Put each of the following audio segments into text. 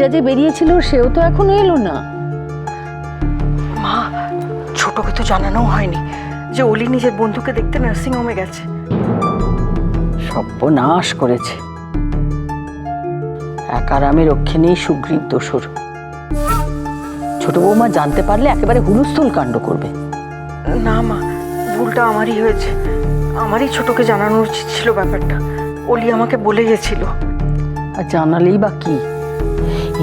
অলিটা যে বেরিয়েছিল সেও তো এখনো এলো না। মা, ছোটকে তো জানানো হয়নি যে অলি নিজের বন্ধুকে দেখতে নার্সিং হোমে গেছে। সর্বনাশ করেছে। একার আমি রক্ষে নেই, সুগ্রীব দোসর। ছোট বৌমা জানতে পারলে একেবারে হুলস্থুল কাণ্ড করবে। না মা, ভুলটা আমারই হয়েছে। আমারই ছোটকে জানানো উচিত ছিল ব্যাপারটা। অলি আমাকে বলে গেছিল। আর জানালেই বা কি?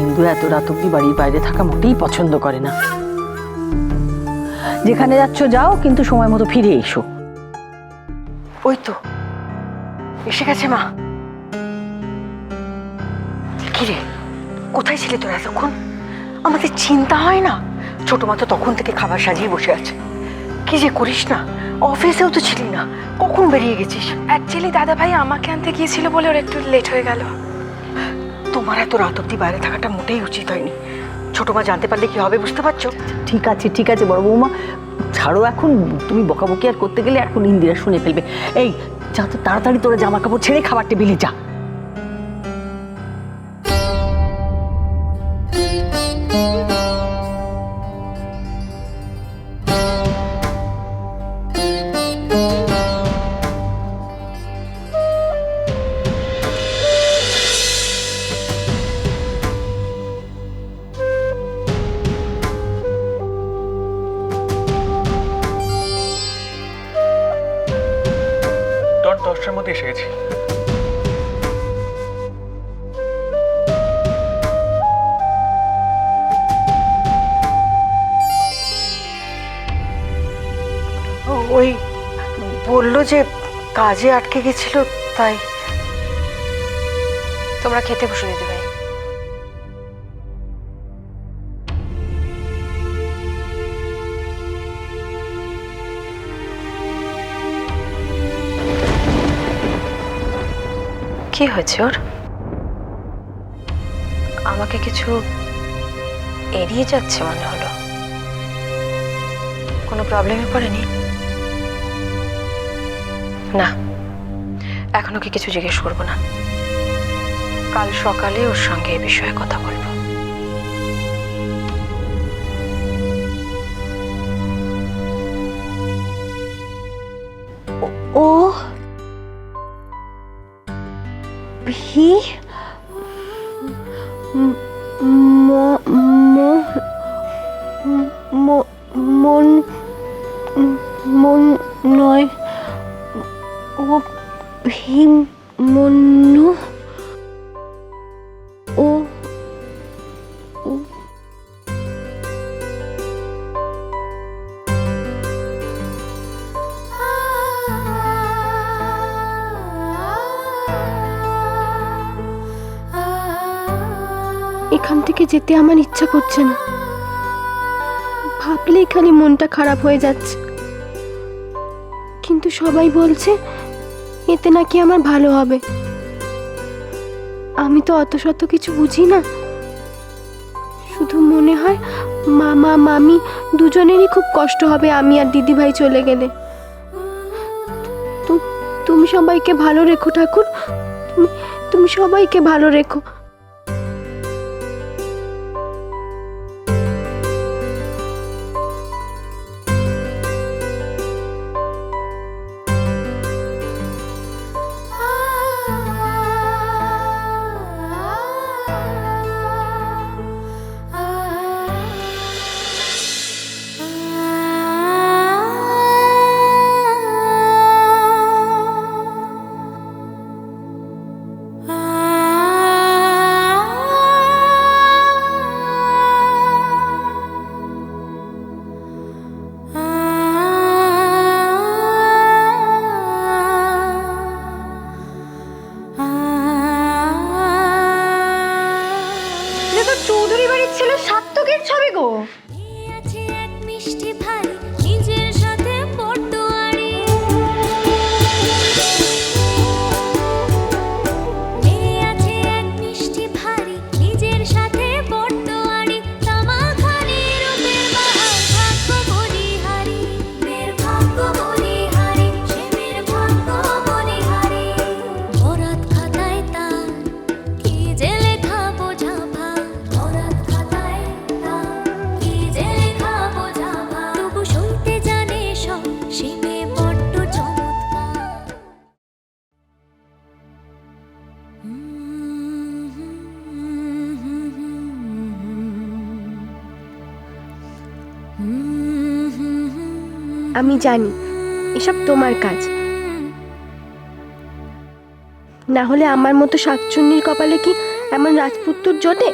ইন্দু এত রাত অব্দি বাড়ির বাইরে থাকা মোটেই পছন্দ করে না। যেখানে যাচ্ছ যাও, কিন্তু সময় মতো ফিরে এসো। ওই তো এসে গেছে মা। কিরে, কোথায় ছিলে তোরা এতক্ষণ? আমাদের চিন্তা হয় না? ছোট মা তো তখন থেকে খাবার সাজিয়ে বসে আছে। কি যে করিস না, অফিসেও তো ছিলি না, কখন বেরিয়ে গেছিস? অ্যাকচুয়ালি দাদা ভাই আমাকে আনতে গিয়েছিল বলে ওর একটু লেট হয়ে গেল। তোমার এত রাত অব্দি বাইরে থাকাটা মোটেই উচিত হয়নি। ছোট মা জানতে পারলে কি হবে বুঝতে পারছো? ঠিক আছে বড় বৌমা, ছাড়ো এখন। তুমি বকাবকি আর করতে গেলে এখন ইন্দিরা শুনে ফেলবে। এই যা তো তাড়াতাড়ি তোরা জামা কাপড় ছেড়ে খাবার টেবিলে যা। ডট 10টার মধ্যে এসে গেছি। ওই বললো যে কাজে আটকে গেছিল, তাই। তোমরা খেতে বসে দিদি ভাই। কি হয়েছে ওর? আমাকে কিছু এড়িয়ে যাচ্ছে মনে হলো। কোনো প্রবলেমে পড়েনি? না, এখন ওকে কিছু জিজ্ঞেস করবো না। কাল সকালে ওর সঙ্গে এই বিষয়ে কথা বলবো। ও ভি মন মন নয়, ও ভীম মন্নু। ও এখান থেকে যেতে আমার ইচ্ছা করছে না। ভাবলেই খালি মনটা খারাপ হয়ে যাচ্ছে। কিন্তু সবাই বলছে এতে নাকি আমার ভালো হবে। আমি তো অত শত কিছু বুঝি না। শুধু মনে হয় মামা মামি দুজনেরই খুব কষ্ট হবে আমি আর দিদিভাই চলে গেলে। তুমি সবাইকে ভালো রেখো ঠাকুর, তুমি সবাইকে ভালো রেখো। চৌধুরী বাড়ির ছেলে সাত্তকের ছবি গো। আমি জানি এসব তোমার কাজ। না হলে আমার মতো শাকচুন্নির কপালে কি এমন রাজপুত্তর জোটে?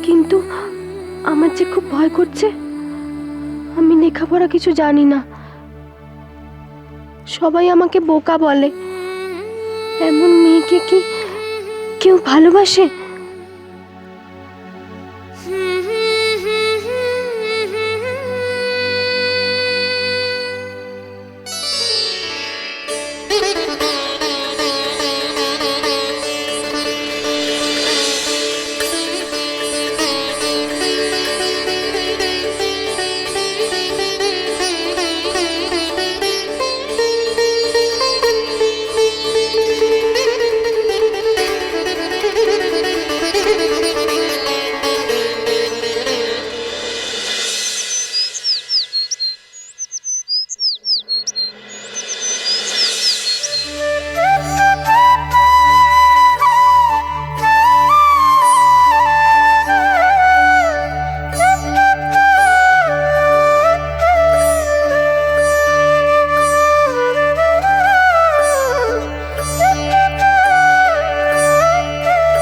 কিন্তু আমার যে খুব ভয় করছে। আমি লেখাপড়া কিছু জানি না, সবাই আমাকে বোকা বলে। এমন মেয়েকে কি কেউ ভালোবাসে?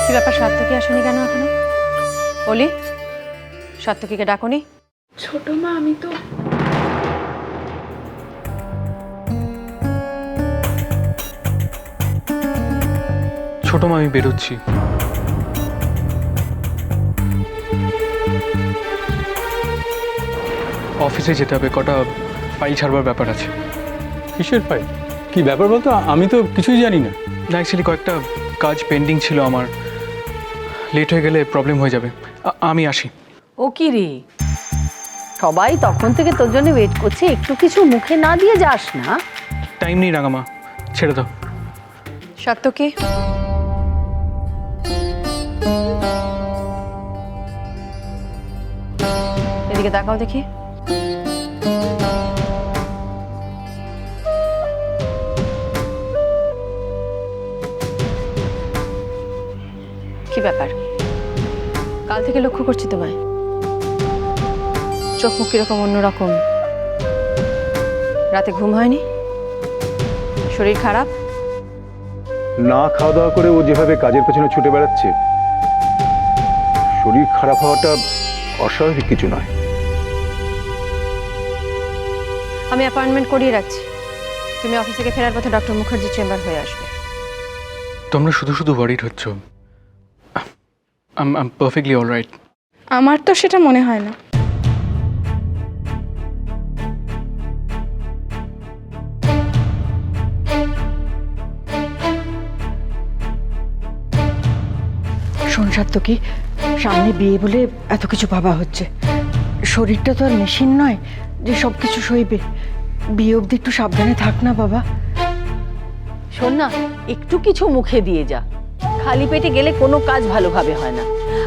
কি ব্যাপার, সাত্তকী আসেনি কেন এখনো? বলি, সাত্তকীকে ডাকোনি? ছোট মা, আমি তো ছোট মা, আমি বেরোচ্ছি। অফিসে যেতে হবে, কটা ফাইল ছাড়বার ব্যাপার আছে। কিসের ফাইল? কি ব্যাপার বলতো, আমি তো কিছুই জানি না। না, অ্যাকচুয়ালি কয়েকটা কাজ পেন্ডিং ছিল আমার, লেট হয়ে গেলে প্রবলেম হয়ে যাবে। আমি আসি। ও কি রে, সবাই তখন থেকে তোর জন্য ওয়েট করছে, একটু কিছু মুখে না দিয়ে যাস না? টাইম নেই রাঙামা, ছেড়ে দাও। সাত্তকী, এদিকে তাকাও দেখি। কি ব্যাপার, কাল থেকে লক্ষ্য করছি তোমায়, চোখ মুখ কিরকম অন্যরকম। রাতে ঘুম হয়নি? শরীর খারাপ? না খাওয়া দাওয়া করে ও যেভাবে কাজের পেছনে ছুটে বেড়াচ্ছে, শরীর খারাপ হওয়াটা অস্বাভাবিক কিছু নয়। আমি অ্যাপয়েন্টমেন্ট করিয়ে রাখছি, তুমি অফিস থেকে ফেরার পথে ডক্টর মুখার্জির চেম্বার হয়ে আসবে। তোমরা শুধু শুধু ওয়ারিড হচ্ছ। I am perfectly all right. আমার তো সেটা মনে হয় না। শোন সাত্তকী, সামনে বিয়ে বলে এত কিছু ভাবা হচ্ছে। শরীরটা তো আর মেশিন নয় যে সব কিছু সইবে। বিয়ে অবধি একটু সাবধানে থাক না বাবা। শোন না, একটু কিছু মুখে দিয়ে যা। খালি পেটে গেলে কোনো কাজ ভালোভাবে হয় না।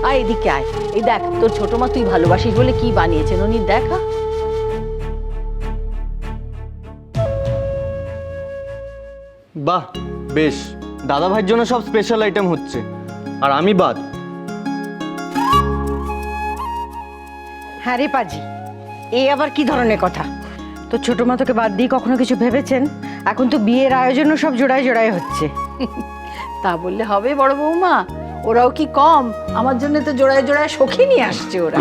আয় এদিকে আয়, এই দেখ তোর ছোট মা তুই ভালোবাসিস বলে কি বানিয়েছে ননি, দেখা। বাহ, বেশ, দাদা ভাইয়ের জন্য সব স্পেশাল আইটেম হচ্ছে, আর আমি বাদ। হ্যাঁ রে পাজি, এই আবার কি ধরনের কথা? তো ছোট মা তোকে বাদ দিয়ে কখনো কিছু ভেবেছেন? এখন তো বিয়ের আয়োজনও সব জোড়ায় জোড়ায় হচ্ছে। তা বললে হবে বড় বৌমা, ওরাও কি কম? আমার জন্য তো জোড়ায় জোড়ায় সখী নিয়ে আসছে ওরা।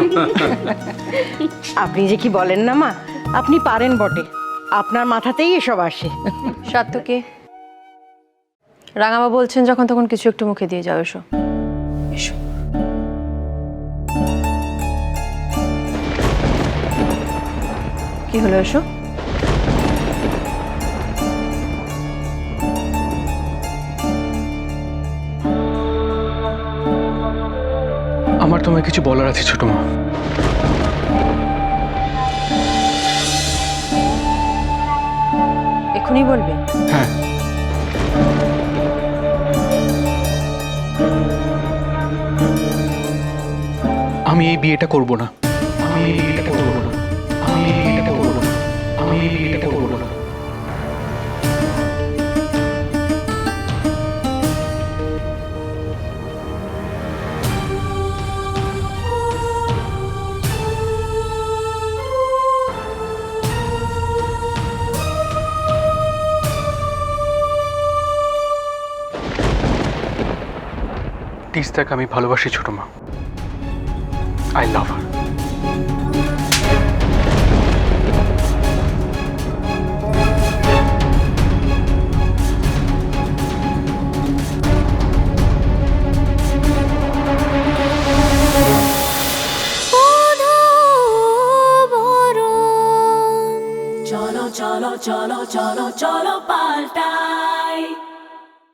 আপনি যে কি বলেন না মা, আপনি পারেন বটে, আপনার মাথাতেই এসব আসে। সাত্তকী, রাঙামা বলছেন যখন তখন কিছু একটু মুখে দিয়ে যাও। এসো এসো। কি হলো, এসো। আমার তোমায় কিছু বলার আছে ছোট মা। এখনই বলবে? হ্যাঁ, আমি এই বিয়েটা করব না। আমি এই বিয়েটা করব না। আমি এই বিয়েটা করব না। আমি এই বিয়েটা করব না। প্লিজ দেখ, আমি ভালোবাসি ছোট মা। I love her. cholo cholo cholo cholo cholo paltai